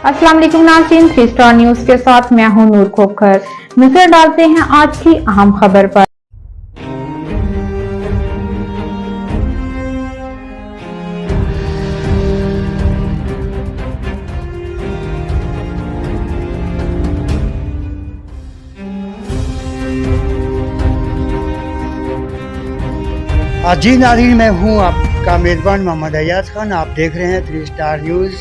अस्सलाम वालेकुम नाज़रीन, 3 स्टार न्यूज के साथ मैं हूं नूर खोखर। नजर डालते हैं आज की अहम खबर पर। जी नाज़रीन, मैं हूं आपका मेज़बान मोहम्मद अयाज खान। आप देख रहे हैं 3 स्टार न्यूज़।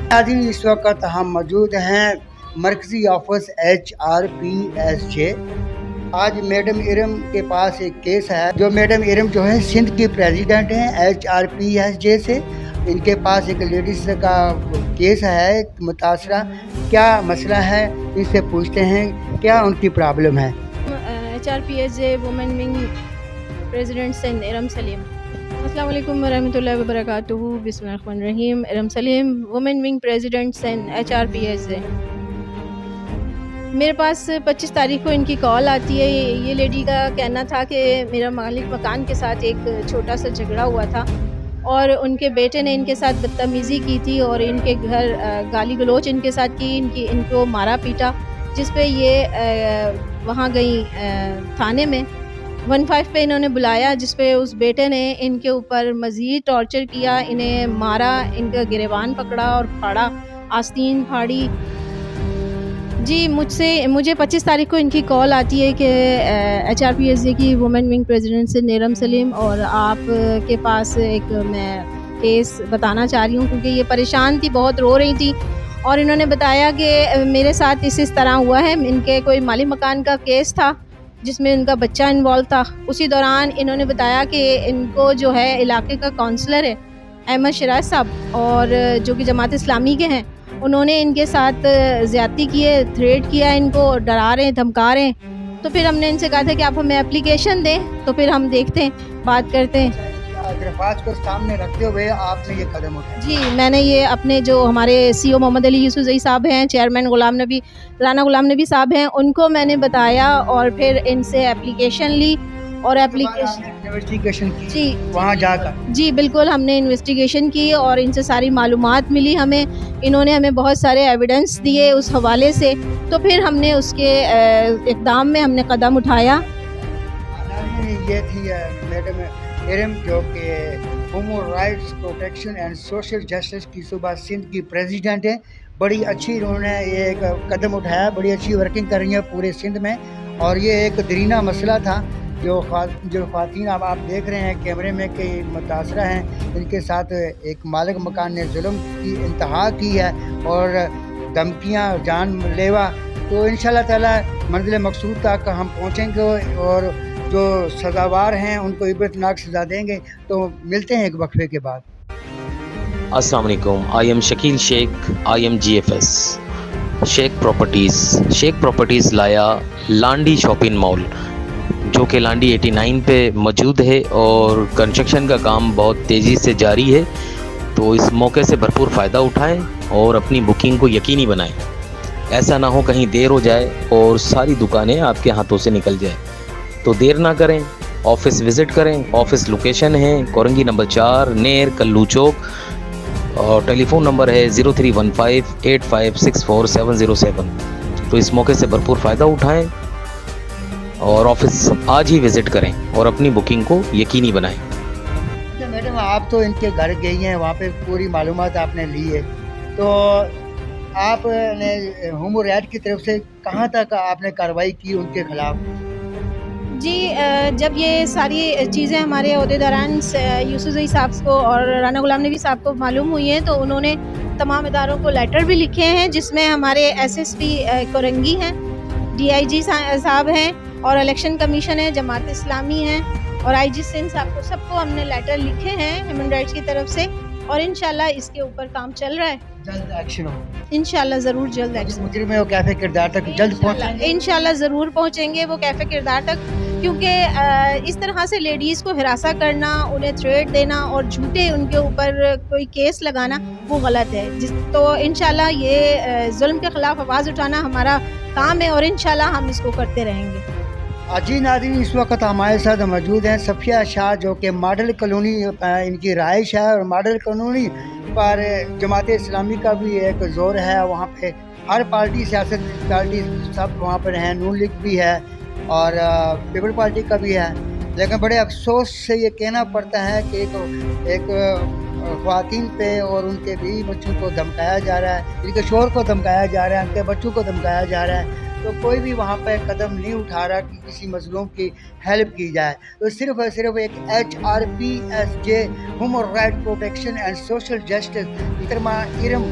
नाज़रीन, इस वक्त हम मौजूद हैं मरकज़ी ऑफिस HRPSJ। आज मैडम इरम के पास एक केस है। जो मैडम इरम जो है सिंध की प्रेसिडेंट हैं HRPSJ से। इनके पास एक लेडीज़ का केस है मुतासरा। क्या मसला है, इनसे पूछते हैं क्या उनकी प्रॉब्लम है। HRPSJ women wing president Sindh Iram Saleem. अस्सलाम वालेकुम वरहमतुल्लाहि वबरकातुहू। बिस्मिल्लाहिर्रहमानिर्रहीम। Iram Saleem, women wing president Sindh HRPSJ। मेरे पास 25 तारीख को इनकी कॉल आती है। ये लेडी का कहना था कि मेरा मालिक मकान के साथ एक छोटा सा झगड़ा हुआ था और उनके बेटे ने इनके साथ बदतमीज़ी की थी और इनके घर गाली गलोच इनके साथ की, इनको मारा पीटा, जिस पे ये वहाँ गई थाने में 15 पे इन्होंने बुलाया, जिस पे उस बेटे ने इनके ऊपर मज़ीद टॉर्चर किया, इन्हें मारा, इनका गिरेबान पकड़ा और फाड़ा, आस्तीन फाड़ी। जी, मुझे 25 तारीख को इनकी कॉल आती है कि HRPSJ की वुमेन विंग प्रेसिडेंट से इरम सलीम और आप के पास एक मैं केस बताना चाह रही हूँ, क्योंकि ये परेशान थी, बहुत रो रही थी और इन्होंने बताया कि मेरे साथ इस तरह हुआ है। इनके कोई माली मकान का केस था जिसमें उनका बच्चा इन्वॉल्व था। उसी दौरान इन्होंने बताया कि इनको जो है इलाके का काउंसलर है अहमद शराज साहब, और जो कि जमात इस्लामी के हैं, उन्होंने इनके साथ ज़्यादती की है, थ्रेट किया है, इनको डरा रहे हैं, धमका रहे हैं। तो फिर हमने इनसे कहा था कि आप हमें एप्लीकेशन दें, तो फिर हम देखते हैं, बात करते हैं। दरख्वास्त को सामने रखते हुए आपने ये कदम उठाया? जी, मैंने ये अपने जो हमारे CEO मोहम्मद अली यूसुफ़ज़ई साहब हैं, चेयरमैन राना गुलाम नबी साहब हैं, उनको मैंने बताया और फिर इनसे एप्लीकेशन ली और इन्वेस्टिगेशन की जी वहाँ जाकर? जी बिल्कुल, हमने इन्वेस्टिगेशन की और इनसे सारी मालूमात मिली हमें। इन्होंने हमें बहुत सारे एविडेंस दिए उस हवाले से, तो फिर हमने उसके इक़दाम में हमने कदम उठाया। ये थी मैडम इरम, जो कि human rights protection and social justice की सूबा सिंध की प्रेसिडेंट है। बड़ी अच्छी इन्होंने ये एक कदम उठाया, बड़ी अच्छी वर्किंग कर रही है पूरे सिंध में। और ये एक दरीना मसला था जो ख़वातीन आप देख रहे हैं कैमरे में कि मुतासरा हैं, इनके साथ एक मालिक मकान ने जुल्म की इंतहा की है और धमकियाँ जानलेवा। तो इंशाल्लाह ताला मंजिल मकसूद तक हम पहुँचेंगे और जो सज़ावार हैं उनको इबरतनाक सज़ा देंगे। तो मिलते हैं एक वक्फे के बाद। अस्सलाम वालेकुम, I am Shakeel Shaikh, IM GFS Shaikh properties लाया लांडी शॉपिंग मॉल, जो कि लांडी 89 पे मौजूद है और कंस्ट्रक्शन का काम बहुत तेज़ी से जारी है। तो इस मौके से भरपूर फ़ायदा उठाएं और अपनी बुकिंग को यकीनी बनाएं। ऐसा ना हो कहीं देर हो जाए और सारी दुकानें आपके हाथों से निकल जाए। तो देर ना करें, ऑफिस विज़िट करें। ऑफिस लोकेशन है कोरंगी नंबर 4, नेर कल्लू चौक, और टेलीफोन नंबर है 03158564 तो इस मौके से भरपूर फ़ायदा उठाएं और ऑफिस आज ही विज़िट करें और अपनी बुकिंग को यकीनी बनाएं। मैडम, आप तो इनके घर गई हैं, वहाँ पे पूरी मालूमात आपने ली है, तो आपने ह्यूमन राइट की तरफ से कहाँ तक आपने कार्रवाई की उनके खिलाफ? जी, जब ये सारी चीज़ें हमारे अहदेदारान यूसुफ़ज़ई साहब को और राना गुलाम नबी साहब को मालूम हुई हैं, तो उन्होंने तमाम इदारों को लेटर भी लिखे हैं, जिसमें हमारे SSP कोरंगी हैं, DIG साहब हैं और इलेक्शन कमीशन है, जमात इस्लामी है और IG सिंध साहब को, सबको हमने लेटर लिखे हैं ह्यूमन राइट्स की तरफ से और इंशाल्लाह इसके ऊपर काम चल रहा है। जल्द एक्शन हो इंशाल्लाह, ज़रूर जल्द एक्शन। मुजरिम है वो कैफे किरदार तक जल्द पहुँचेंगे इंशाल्लाह, ज़रूर पहुँचेंगे वो कैफे किरदार तक, क्योंकि इस तरह से लेडीज़ को हिरासा करना, उन्हें थ्रेट देना और झूठे उनके ऊपर कोई केस लगाना वो गलत है। तो इंशाल्लाह ये जुल्म के ख़िलाफ़ आवाज़ उठाना हमारा काम है और इंशाल्लाह हम इसको करते रहेंगे। जी नाज़रीन, इस वक्त हमारे साथ मौजूद हैं सफ़िया शाह, जो कि मॉडल कॉलोनी इनकी रहाइश है और मॉडल कॉलोनी पर जमात इस्लामी का भी एक जोर है वहाँ पे। हर पार्टी, सियासत पार्टी सब वहाँ पर हैं, नून लीग भी है और पीपल पार्टी का भी है। लेकिन बड़े अफसोस से ये कहना पड़ता है कि एक ख्वातीन पे और उनके बीवी बच्चों को धमकाया जा रहा है, इनके शोहर को धमकाया जा रहा है, उनके बच्चों को धमकाया जा रहा है। तो कोई भी वहाँ पे कदम नहीं उठा रहा कि किसी मजलूम की हेल्प की जाए। तो सिर्फ और सिर्फ एक HRPSJ human right protection and social justice इतरमा इरम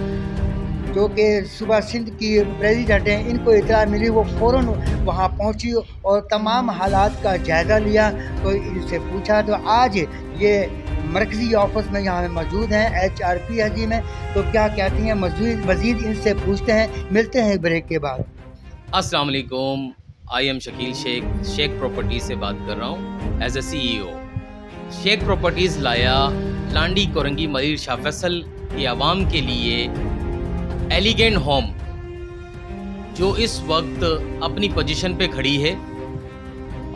जो कि सुबह सिंध की प्रेसिडेंट हैं, इनको इतला मिली, वो फ़ौरन वहाँ पहुँची और तमाम हालात का जायज़ा लिया। तो इनसे पूछा तो आज ये मरकज़ी ऑफिस में यहाँ मौजूद हैं HRPSJ में, तो क्या कहती हैं मज़ीद इनसे पूछते हैं। मिलते हैं ब्रेक के बाद। अस्सलाम वालेकुम, I am Shakeel Shaikh, Shaikh properties से बात कर रहा हूँ as a CEO। Shaikh properties लाया लांडी कोरंगी मलिर शाह फैसल की आवाम के लिए एलिगेंट होम, जो इस वक्त अपनी पोजीशन पे खड़ी है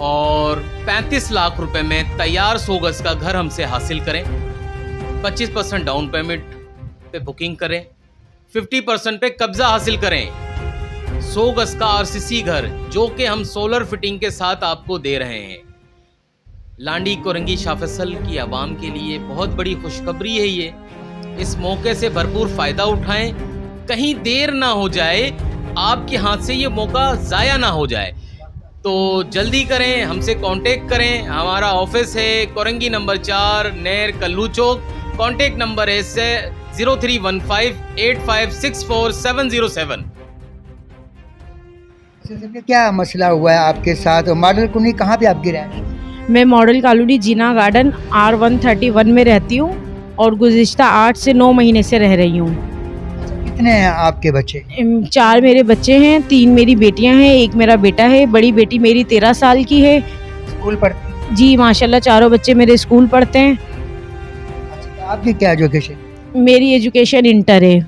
और 35 लाख रुपए में तैयार 100 गज का घर हमसे हासिल करें। 25% डाउन पेमेंट पे बुकिंग करें, 50% पे कब्जा हासिल करें। 100 गज का RCC घर जो कि हम सोलर फिटिंग के साथ आपको दे रहे हैं। लांडी कोरंगी शाह फैसल की आवाम के लिए बहुत बड़ी खुशखबरी है ये। इस मौके से भरपूर फ़ायदा उठाएं, कहीं देर ना हो जाए, आपके हाथ से ये मौका ज़ाया ना हो जाए। तो जल्दी करें, हमसे कांटेक्ट करें। हमारा ऑफिस है कोरंगी नंबर 4 नेर कल्लू चौक। कांटेक्ट नंबर है 031585647707। क्या मसला हुआ है आपके साथ? मॉडल कुनी कहाँ पे आप गिरा है? मैं मॉडल कॉलोनी जीना गार्डन R131 में रहती हूँ और गुज़िश्ता 8 से 9 महीने से रह रही हूँ। कितने हैं आपके बच्चे? 4 मेरे बच्चे हैं, 3 मेरी बेटियां हैं, 1 मेरा बेटा है। बड़ी बेटी मेरी 13 साल की है। स्कूल पढ़ती? जी माशाल्लाह, चारों बच्चे मेरे स्कूल पढ़ते हैं। अच्छा, आपकी क्या एजुकेशन? मेरी एजुकेशन इंटर है।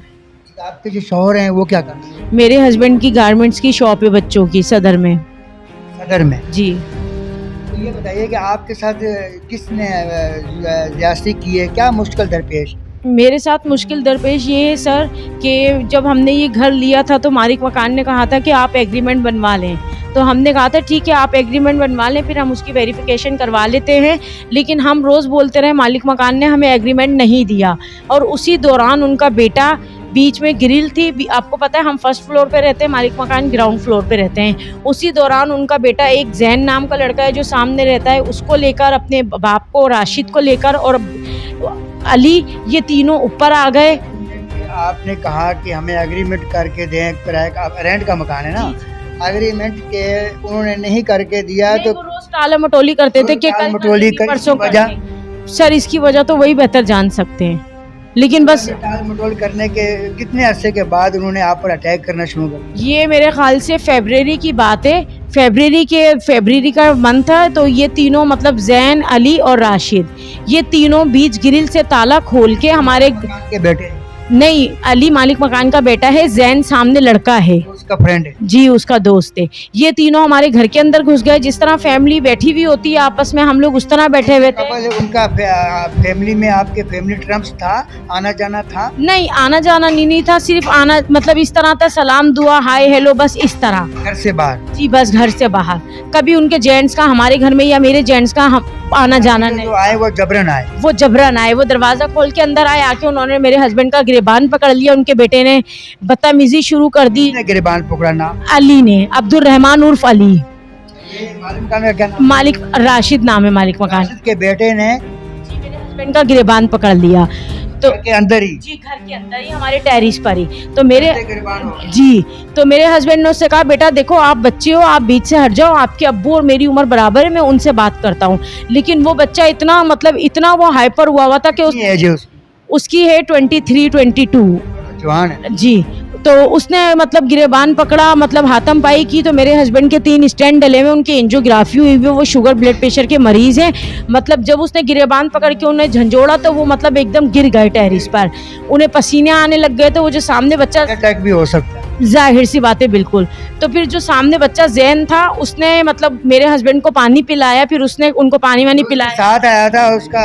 आपके जो शौहर हैं वो क्या करते हैं? मेरे हस्बैंड की गारमेंट्स की शॉप है बच्चों की, सदर में। सदर में? जी। तो ये बताइए कि आपके साथ किसने ज्यादती की है, क्या मुश्किल दरपेश? मेरे साथ मुश्किल दरपेश ये है सर कि जब हमने ये घर लिया था तो मालिक मकान ने कहा था कि आप एग्रीमेंट बनवा लें। तो हमने कहा था ठीक है आप एग्रीमेंट बनवा लें, फिर हम उसकी वेरिफिकेशन करवा लेते हैं। लेकिन हम रोज़ बोलते रहे, मालिक मकान ने हमें एग्रीमेंट नहीं दिया। और उसी दौरान उनका बेटा, बीच में ग्रिल थी, आपको पता है हम फर्स्ट फ्लोर पे रहते हैं, मालिक मकान ग्राउंड फ्लोर पे रहते हैं। उसी दौरान उनका बेटा, एक जैन नाम का लड़का है जो सामने रहता है, उसको लेकर, अपने बाप को, राशिद को लेकर और अली, ये तीनों ऊपर आ गए। आपने कहा कि हमें एग्रीमेंट करके दें, किराए का रेंट का मकान है ना, एग्रीमेंट के उन्होंने नहीं करके दिया। तो वो रोज टाला मटोली करते थे कि कल परसों वजह। सर इसकी वजह तो वही बेहतर जान सकते हैं, लेकिन बस टाल मटोल करने के कितने अरसे के बाद उन्होंने आप पर अटैक करना शुरू कर दिया? ये मेरे ख्याल से फरवरी की बात है। फरवरी का मंथ था। तो ये तीनों, मतलब जैन, अली और राशिद, ये तीनों बीच ग्रिल से ताला खोल के हमारे के बेटे? नहीं, अली मालिक मकान का बेटा है, जैन सामने लड़का है, उसका फ्रेंड है। जी उसका दोस्त है। ये तीनों हमारे घर के अंदर घुस गए। जिस तरह फैमिली बैठी हुई होती है आपस में, हम लोग उस तरह बैठे हुए थे। उनका फैमिली में आपके फैमिली टर्म्स था, आना जाना था? नहीं, आना जाना नहीं था, सिर्फ आना, मतलब इस तरह था, सलाम दुआ हाय हेलो, बस इस तरह। घर से बाहर? जी बस घर से बाहर। कभी उनके जेंट्स का हमारे घर में या मेरे जेंट्स का आना जाना नहीं। जो आए वो जबरन आए? वो जबरन आए, वो दरवाजा खोल के अंदर आए। आके उन्होंने मेरे हस्बैंड का गिरबान पकड़ लिया। उनके बेटे ने बदतमीजी शुरू कर दी। गिरबान पकड़ा? नाम? अली ने, अब्दुल रहमान उर्फ अली। मालिक मकान का क्या नाम? मालिक राशिद नाम है मालिक मकान। राशिद के बेटे ने मेरे हस्बैंड का गिरबान पकड़ लिया। तो घर के अंदर ही? जी घर के अंदर ही, हमारे टेरिस पर ही। तो मेरे गिरबान हो? जी, तो मेरे हस्बैंड ने उससे कहा, बेटा देखो आप बच्चे हो, आप बीच से हट जाओ, आपके अब्बू और मेरी उम्र बराबर है, मैं उनसे बात करता हूँ। लेकिन वो बच्चा इतना, मतलब इतना वो हाइपर हुआ था कि उसकी है 23-22 जवान है। जी। तो उसने मतलब गिरेबान पकड़ा, मतलब हाथम पाई की। तो मेरे हस्बैंड के 3 स्टेंट डले हुए, उनकी एंजियोग्राफी हुई हुई, वो शुगर ब्लड प्रेशर के मरीज हैं। मतलब जब उसने गिरेबान पकड़ के उन्हें झंझोड़ा तो वो मतलब एकदम गिर गए टेरिस पर, उन्हें पसीने आने लग गए। तो वो जो सामने बच्चा, अटैक भी हो सकता है? जाहिर सी बात है, बिल्कुल। तो फिर जो सामने बच्चा जैन था उसने मतलब मेरे हस्बैंड को पानी पिलाया, फिर उसने उनको पानी वानी पिलाया। साथ आया था उसका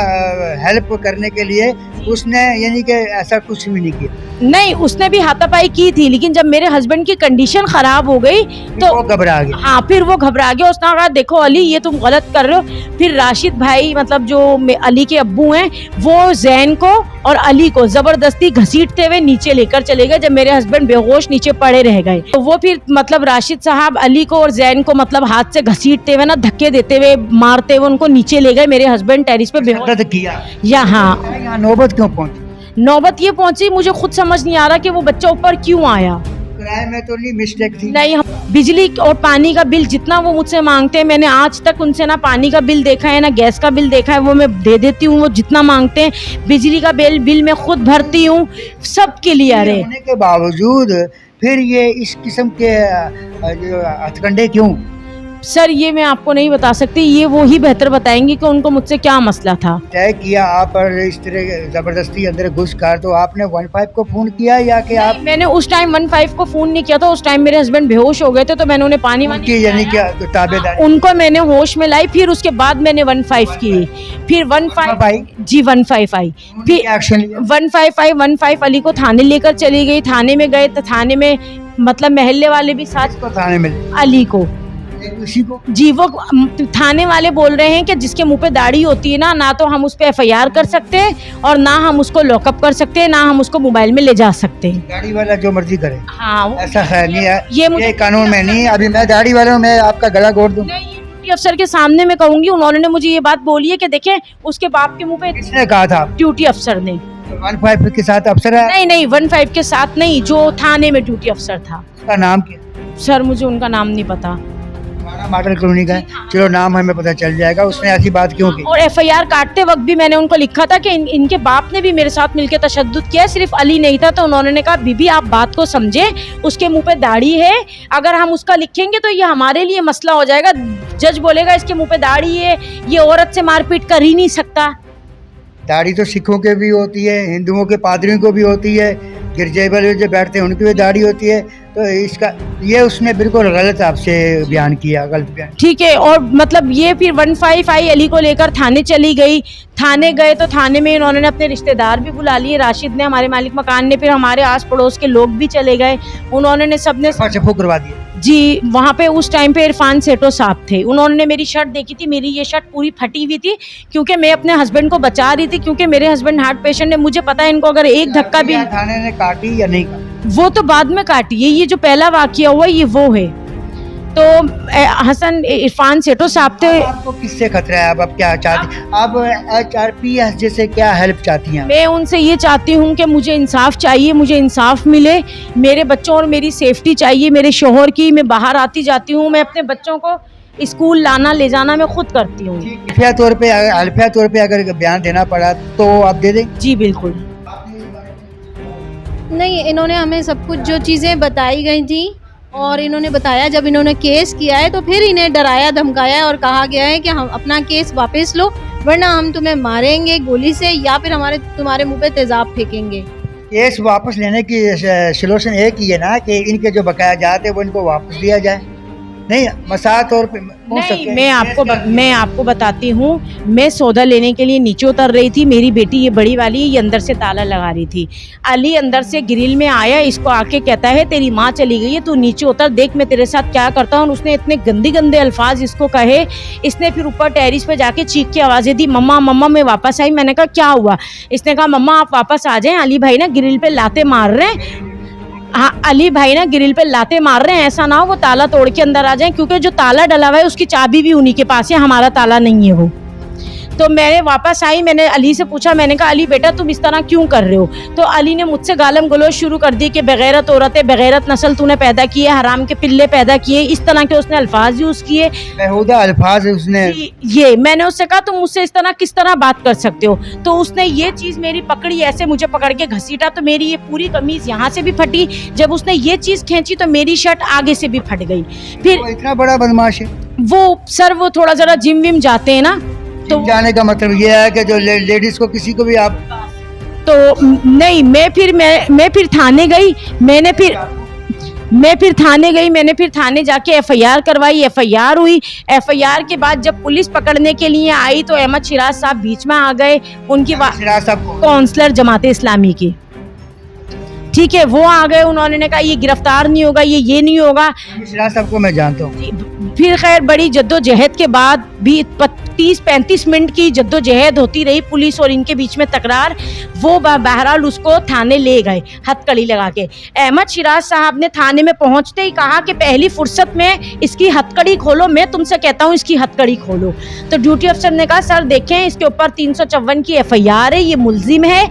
हेल्प करने के लिए, उसने यानी कि ऐसा कुछ भी नहीं किया। नहीं, उसने भी हाथापाई की थी, लेकिन जब मेरे हस्बैंड की कंडीशन खराब हो गई तो वो घबरा गया। हाँ, फिर वो घबरा गया। उसने कहा देखो अली ये तुम गलत कर रहे हो। फिर राशिद भाई मतलब जो अली के अब्बू हैं वो जैन को और अली को जबरदस्ती घसीटते हुए नीचे लेकर चले गए। जब मेरे हस्बैंड बेहोश नीचे पड़े रह गए तो वो फिर मतलब राशिद साहब अली को और जैन को मतलब हाथ से घसीटते हुए ना, धक्के देते हुए, मारते हुए उनको नीचे ले गए। मेरे हस्बैंड टेरिस पे बेहोश मदद किया। यहाँ नौबत क्यों पहुंची? नौबत ये पहुंची, मुझे खुद समझ नहीं आ रहा कि वो बच्चा ऊपर क्यों आया। किराए में तो नहीं मिस्टेक थी? नहीं, बिजली और पानी का बिल जितना वो मुझसे मांगते हैं, मैंने आज तक उनसे ना पानी का बिल देखा है ना गैस का बिल देखा है। वो मैं दे देती हूँ, वो जितना मांगते हैं। बिजली का बिल मैं खुद भरती हूँ, सब क्लियर है। होने के बावजूद फिर ये इस किस्म के हथकंडे क्यों? सर ये मैं आपको नहीं बता सकती, ये वो ही बेहतर बताएंगे कि उनको मुझसे क्या मसला था। तय किया आप पर इस तरह जबरदस्ती अंदर घुस कर, तो आपने 15 को फोन किया या कि आप? मैंने उस टाइम 15 को फोन नहीं किया था। उस टाइम मेरे हस्बैंड बेहोश हो गए थे, तो मैंने उन्हें पानी वानी उनकी यानी क्या ताबेदारी? उनको मैंने होश में लाई, फिर उसके बाद मैंने 15 की। फिर 15 जी 15 आई, फिर एक्शन लिया? 15 आई, 15 अली को थाने लेकर चली गई। थाने में गए तो थाने में मतलब महल्ले वाले भी साथ, थाने में अली को किसी को जी, वो थाने वाले बोल रहे हैं कि जिसके मुंह पे दाढ़ी होती है ना तो हम उस पे FIR कर सकते हैं और ना हम उसको लॉकअप कर सकते हैं, ना हम उसको मोबाइल में ले जा सकते हैं। दाढ़ी वाला जो मर्जी करे। हाँ, ऐसा है नहीं है, ये ये कानून में नहीं। अभी मैं दाढ़ी वाला हूँ, मैं आपका गला घोट दूं? नहीं, ये ड्यूटी अफसर के सामने मैं कहूंगी। उन्होंने मुझे ये बात बोली है कि देखें उसके बाप के मुंह पे। किसने कहा था? ड्यूटी अफसर ने। 15 के साथ अफसर है? नहीं नहीं, 15 के साथ नहीं, जो थाने में ड्यूटी अफसर था। उसका नाम क्या? सर मुझे उनका नाम नहीं पता। मॉडल कॉलोनी का है। चलो नाम हमें पता चल जाएगा। उसने ऐसी बात क्यों की? और FIR काटते वक्त भी मैंने उनको लिखा था कि इनके बाप ने भी मेरे साथ मिलकर तशद्दुद किया, सिर्फ अली नहीं था। तो उन्होंने कहा बीबी आप बात को समझे, उसके मुंह पे दाढ़ी है, अगर हम उसका लिखेंगे तो ये हमारे लिए मसला हो जाएगा। जज बोलेगा इसके मुंह पे दाढ़ी है, ये औरत से मारपीट कर ही नहीं सकता। दाढ़ी तो सिखों के भी होती है, हिंदुओं के पादरियों को भी होती है, गिरजे वाले जो बैठते हैं उनकी भी दाढ़ी होती है। तो इसका ये उसने बिल्कुल गलत आपसे बयान किया, गलत बयान। ठीक है, और मतलब ये फिर 15 आई, अली को लेकर थाने चली गई। थाने गए तो थाने में इन्होंने अपने रिश्तेदार भी बुला लिए, राशिद ने, हमारे मालिक मकान ने, फिर हमारे आस पड़ोस के लोग भी चले गए। उन्होंने सबने चप्पू करवा दिया जी। वहाँ पे उस टाइम पे इरफान सेठो साहब थे। उन्होंने मेरी शर्ट देखी थी, मेरी ये शर्ट पूरी फटी हुई थी, क्योंकि मैं अपने हस्बैंड को बचा रही थी, क्योंकि मेरे हस्बैंड हार्ट पेशेंट है। मुझे पता है इनको अगर एक धक्का भी। थाने ने काटी या नहीं काटी? वो तो बाद में काटी है, ये जो पहला वाकया हुआ ये वो है। तो हसन इरफान सेठो साहब थे। आपको किससे खतरा है? अब क्या चाहती आप? HRPS जैसे क्या हेल्प चाहती हैं? मैं उनसे ये चाहती हूँ कि मुझे इंसाफ चाहिए, मुझे इंसाफ मिले, मेरे बच्चों और मेरी सेफ्टी चाहिए, मेरे शोहर की। मैं बाहर आती जाती हूँ, मैं अपने बच्चों को स्कूल लाना ले जाना मैं खुद करती हूँ। हल्फिया तौर पे अगर बयान देना पड़ा तो आप दे दें? जी बिल्कुल। नहीं, इन्होंने हमें सब कुछ जो चीज़ें बताई गई थी और इन्होंने बताया, जब इन्होंने केस किया है तो फिर इन्हें डराया धमकाया और कहा गया है कि हम अपना केस वापस लो, वरना हम तुम्हें मारेंगे गोली से या फिर तुम्हारे मुंह पे तेजाब फेंकेंगे। केस वापस लेने की सलूशन एक ही है ना कि इनके जो बकाया जाते हैं वो इनको वापस दिया जाए। नहीं, मसाल तौर पे नहीं, मैं आपको बताती हूँ। मैं सौदा लेने के लिए नीचे उतर रही थी, मेरी बेटी ये बड़ी वाली ये अंदर से ताला लगा रही थी। अली अंदर से ग्रिल में आया, इसको आके कहता है तेरी माँ चली गई है, तू नीचे उतर, देख मैं तेरे साथ क्या करता हूँ। उसने इतने गंदे गंदे अल्फाज इसको कहे। इसने फिर ऊपर टेरिस पे जाके चीख के आवाज़ें दी, मम्मा मम्मा। मैं वापस आई, मैंने कहा क्या हुआ? इसने कहा मम्मा आप वापस आ जाएं, अली भाई ना ग्रिल पे लाते मार रहे हैं। हाँ, अली भाई ना ग्रिल पे लाते मार रहे हैं, ऐसा ना हो वो ताला तोड़ के अंदर आ जाए, क्योंकि जो ताला डला हुआ है उसकी चाबी भी उन्हीं के पास है, हमारा ताला नहीं है वो। तो मैंने वापस आई, मैंने अली से पूछा, मैंने कहा अली बेटा तुम इस तरह क्यों कर रहे हो? तो अली ने मुझसे गालम गलोच शुरू कर दी कि बेगैरत औरत है, बेगैरत नस्ल तूने पैदा की है, हराम के पिल्ले पैदा किए, इस तरह के उसने अल्फाज यूज़ किए, बेहुदा अल्फाज उसने। ये मैंने उससे कहा तुम मुझसे इस तरह किस तरह बात कर सकते हो? तो उसने ये चीज़ मेरी पकड़ी, ऐसे मुझे पकड़ के घसीटा, तो मेरी ये पूरी कमीज़ यहाँ से भी फटी। जब उसने ये चीज़ खींची तो मेरी शर्ट आगे से भी फट गई। फिर इतना बड़ा बदमाश है वो सर, वो थोड़ा ज़रा जिम विम जाते हैं ना, तो जाने का मतलब ये है कि जो लेडीज को किसी को भी आप तो नहीं, मैं फिर थाने गई। मैंने फिर मैं फिर थाने गई, मैंने फिर थाने जाके एफआईआर करवाई, एफआईआर हुई। एफआईआर के बाद जब पुलिस पकड़ने के लिए आई तो अहमद शिराज साहब बीच में आ गए। उनकी सिराज साहब को काउंसलर जमाते इस्लामी की, ठीक है, वो आ गए। उन्होंने कहा ये गिरफ्तार नहीं होगा, ये नहीं होगा। सिराज साहब को मैं जानता हूँ। फिर खैर बड़ी जद्दोजहद के बाद भी 30-35 मिनट की जद्दोजहद होती रही, पुलिस और इनके बीच में तकरार। वो बहरहाल उसको थाने ले गए हथकड़ी लगा के। अहमद शिराज साहब ने थाने में पहुंचते ही कहा कि पहली फुर्सत में इसकी हथकड़ी खोलो, मैं तुमसे कहता हूं इसकी हथकड़ी खोलो। तो ड्यूटी अफसर ने कहा सर देखें इसके ऊपर 354 की एफआईआर है, ये मुलजिम है,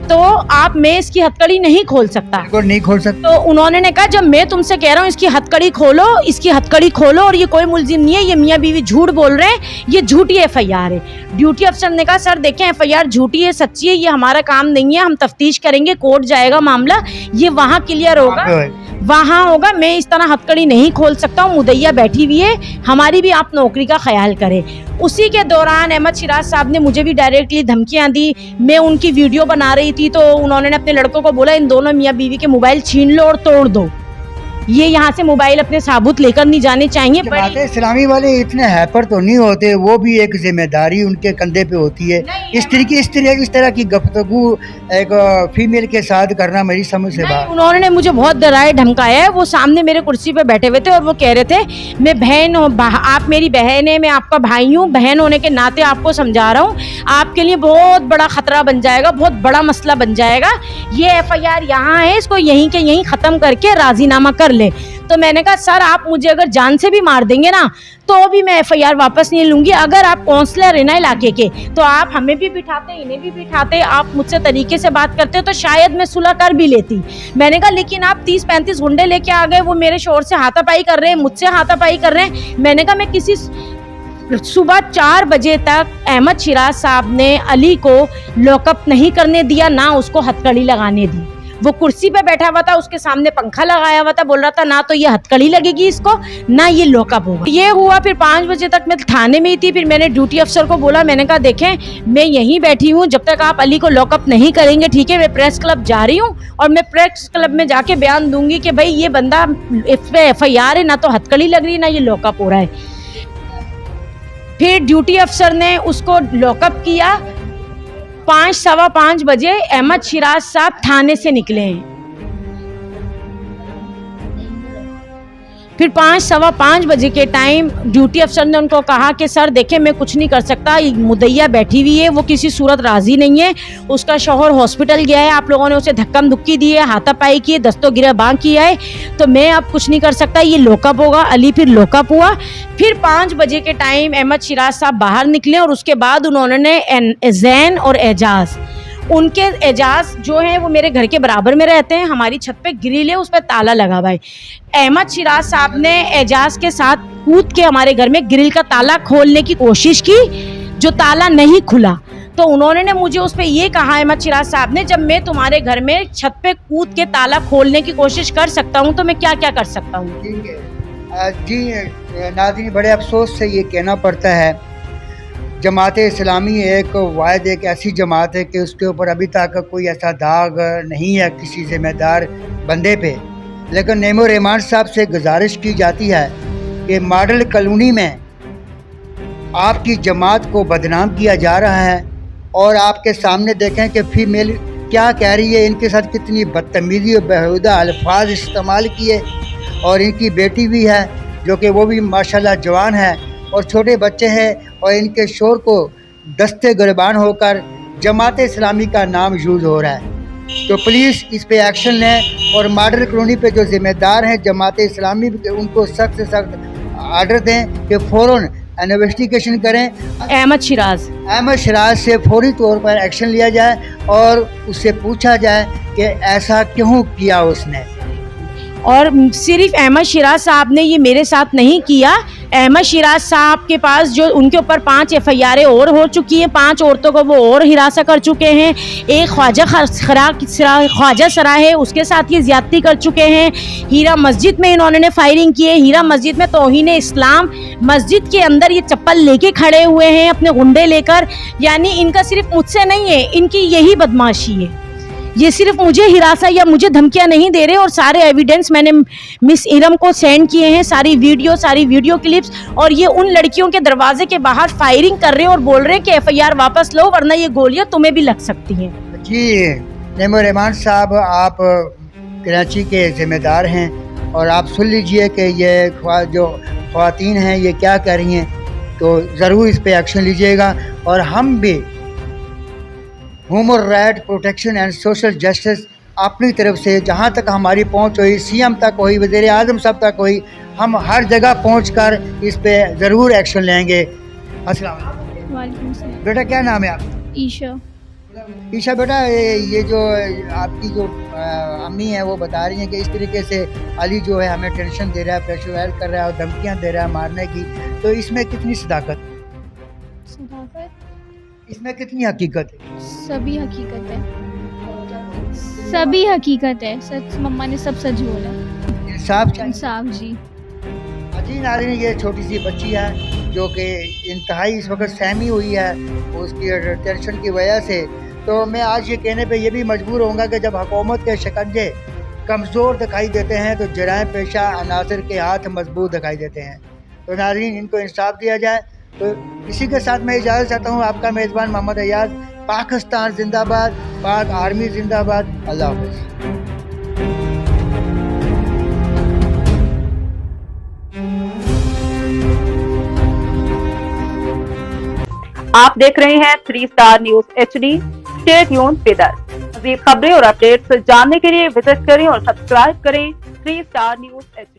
तो आप मैं इसकी हथकड़ी नहीं खोल सकता। नहीं खोल सकता। तो उन्होंने कहा जब मैं तुमसे कह रहा हूँ इसकी हथकड़ी खोलो, इसकी हथकड़ी खोलो, और ये कोई मुलजिम नहीं है, ये मियाँ बीवी झूठ बोल रहे हैं, ये झूठी एफआईआर है। ड्यूटी अफसर ने कहा सर देखें एफआईआर झूठी है सच्ची है, ये हमारा काम नहीं है, हम तफ्तीश करेंगे, कोर्ट जाएगा मामला, ये वहाँ क्लियर होगा, वहाँ होगा, मैं इस तरह हथकड़ी नहीं खोल सकता हूँ। मुदैया बैठी हुई है, हमारी भी आप नौकरी का ख्याल करें। उसी के दौरान अहमद शिराज साहब ने मुझे भी डायरेक्टली धमकियां दी। मैं उनकी वीडियो बना रही थी तो उन्होंने अपने लड़कों को बोला इन दोनों मियाँ बीवी के मोबाइल छीन लो और तोड़ दो, ये यहाँ से मोबाइल अपने साबुत लेकर नहीं जाने चाहिए। जमाते इस्लामी वाले इतने हैपर तो नहीं होते, वो भी एक जिम्मेदारी उनके कंधे पे होती है। इस तरह की गुफ्तगू एक फीमेल के साथ करना मेरी समझ से बाहर। उन्होंने मुझे बहुत डराया धमकाया है। वो सामने मेरे कुर्सी पे बैठे हुए थे और वो कह रहे थे मैं बहन हूँ, आप मेरी बहन है, मैं आपका भाई हूँ, बहन होने के नाते आपको समझा रहा हूँ, आपके लिए बहुत बड़ा खतरा बन जाएगा, बहुत बड़ा मसला बन जाएगा, ये एफआईआर यहाँ है, इसको यहीं के यहीं खत्म करके राजीनामा कर ले। तो मैंने कहा सर आप मुझे अगर जान से भी मार देंगे ना तो भी मैं एफआईआर वापस नहीं लूंगी। अगर आप काउंसलर है ना इलाके के तो आप हमें भी बिठाते, इन्हें भी बिठाते, आप मुझसे तरीके से बात करते तो शायद मैं सुलह कर भी लेती। मैंने कहा लेकिन आप 30-35 गुंडे लेके आ गए, वो मेरे शोर से हाथापाई कर रहे हैं, मुझसे हाथापाई कर रहे हैं। मैंने कहा मैं किसी सुबह 4 बजे तक अहमद शिराज साहब ने अली को लॉकअप नहीं करने दिया, ना उसको हथकड़ी लगाने दी। वो कुर्सी पे बैठा हुआ था, उसके सामने पंखा लगाया हुआ था, बोल रहा था ना तो ये हथकड़ी लगेगी इसको, ना ये लॉकअप होगा। ये हुआ। फिर 5 बजे तक मैं थाने में ही थी। फिर मैंने ड्यूटी अफसर को बोला, मैंने कहा देखें मैं यहीं बैठी हूँ, जब तक आप अली को लॉकअप नहीं करेंगे ठीक है, मैं प्रेस क्लब जा रही हूँ और मैं प्रेस क्लब में जाके बयान दूंगी कि भाई ये बंदा इस पे एफआईआर है, ना तो हथकड़ी लग रही है, ना ये लॉकअप हो रहा है। फिर ड्यूटी अफसर ने उसको लॉकअप किया। 5-5:15 बजे अहमद शिराज साहब थाने से निकले हैं। फिर 5-5:15 बजे के टाइम ड्यूटी अफसर ने उनको कहा कि सर देखें मैं कुछ नहीं कर सकता, मुदैया बैठी हुई है, वो किसी सूरत राजी नहीं है, उसका शौहर हॉस्पिटल गया है, आप लोगों ने उसे धक्कम धुक्की दी है, हाथापाई की है, दस्तो गिरबां किया है, तो मैं अब कुछ नहीं कर सकता, ये लॉकअप होगा। अली फिर लॉकअप हुआ। फिर 5 बजे के टाइम अहमद शिराज साहब बाहर निकले और उसके बाद उन्होंने जैन और एजाज, उनके एजाज जो है वो मेरे घर के बराबर में रहते हैं, हमारी छत पे ग्रिल है, उस पर ताला लगा हुआ है। अहमद शिराज साहब ने एजाज के साथ कूद के हमारे घर में ग्रिल का ताला खोलने की कोशिश की, जो ताला नहीं खुला। तो उन्होंने मुझे उस पर ये कहा अहमद शिराज साहब ने, जब मैं तुम्हारे घर में छत पे कूद के ताला खोलने की कोशिश कर सकता हूँ तो मैं क्या क्या कर सकता हूँ। जी नाज़रीन, बड़े अफसोस से ये कहना पड़ता है, जमाते इस्लामी एक ऐसी जमात है कि उसके ऊपर अभी तक कोई ऐसा दाग नहीं है किसी ज़िम्मेदार बंदे पे। लेकिन नेमो रहमान साहब से गुजारिश की जाती है कि मॉडल कॉलोनी में आपकी जमात को बदनाम किया जा रहा है और आपके सामने देखें कि फीमेल क्या कह रही है, इनके साथ कितनी बदतमीज़ी और बेहुदा अल्फाज इस्तेमाल किए। और इनकी बेटी भी है जो कि वो भी माशाल्लाह जवान है और छोटे बच्चे हैं, और इनके शोर को दस्ते गिरबान होकर जमात इस्लामी का नाम यूज़ हो रहा है। तो पुलिस इस पे एक्शन लें और मॉडल कॉलोनी पे जो ज़िम्मेदार हैं जमात इस्लामी, उनको सख्त से सख्त आर्डर दें कि फ़ौरन इन्वेस्टिगेशन करें। अहमद शिराज से फौरी तौर पर एक्शन लिया जाए और उससे पूछा जाए कि ऐसा क्यों किया उसने। और सिर्फ अहमद शिराज साहब ने ये मेरे साथ नहीं किया, अहमद शिराज साहब के पास जो उनके ऊपर 5 एफआईआर और हो चुकी हैं, 5 औरतों को वो और हिरासत कर चुके हैं। एक ख्वाजा सरा है, उसके साथ ये ज्यादती कर चुके हैं। हीरा मस्जिद में इन्होंने फायरिंग की है, हीरा मस्जिद में तौहीन इस्लाम, मस्जिद के अंदर ये चप्पल लेके खड़े हुए हैं अपने गुंडे लेकर। यानी इनका सिर्फ मुझसे नहीं है, इनकी यही बदमाशी है, ये सिर्फ मुझे हिरासा या मुझे धमकियां नहीं दे रहे, और सारे एविडेंस मैंने मिस इरम को सेंड किए हैं, सारी वीडियो क्लिप्स, और ये उन लड़कियों के दरवाजे के बाहर फायरिंग कर रहे हैं और बोल रहे हैं कि एफआईआर वापस लो वरना ये गोलियां तुम्हें भी लग सकती हैं। जी नईमुर रहमान साहब, आप कराची के ज़िम्मेदार हैं और आप सुन लीजिए कि ये जो ख़वातीन हैं ये क्या कर रही हैं, तो ज़रूर इस पे एक्शन लीजिएगा। और हम भी human right protection and social justice अपनी तरफ से जहाँ तक हमारी पहुँच हुई, सीएम तक हुई, वज़ीर आज़म साहब तक हुई, हम हर जगह पहुँचकर इस पे ज़रूर एक्शन लेंगे। अस्सलाम वालेकुम सलाम। बेटा क्या नाम है आपका? ईशा। ईशा बेटा, ये जो आपकी जो अम्मी है वो बता रही हैं कि इस तरीके से अली जो है हमें टेंशन दे रहा है, प्रेशराइज कर रहा है और धमकियां दे रहा है मारने की, तो इसमें कितनी सदाकत, इसमें कितनी हकीकत है? सभी हकीकत है, सभी हकीकत है। सच, मम्मा ने सब सच बोला। इंसाफ चाहिए। इंसाफ जी। अजी नाज़रीन, ये छोटी सी बच्ची है जो कि इंतहाई इस वक्त सहमी हुई है उसकी टेंशन की वजह से। तो मैं आज ये कहने पे ये भी मजबूर होऊंगा कि जब हुकूमत के शिकंजे कमज़ोर दिखाई देते हैं तो जराए पेशा अनासर के हाथ मजबूत दिखाई देते हैं। तो नाज़रीन, इनको इंसाफ दिया जाए। तो इसी के साथ मैं इजाज़त चाहता हूँ। आपका मेज़बान मोहम्मद अयाज। पाकिस्तान जिंदाबाद, पाक आर्मी जिंदाबाद। अल्लाह हाफ़िज़। आप देख रहे हैं 3 star news HD। Stay tuned with us. मज़ीद खबरें और अपडेट्स जानने के लिए विजिट करें और सब्सक्राइब करें 3 स्टार न्यूज HD।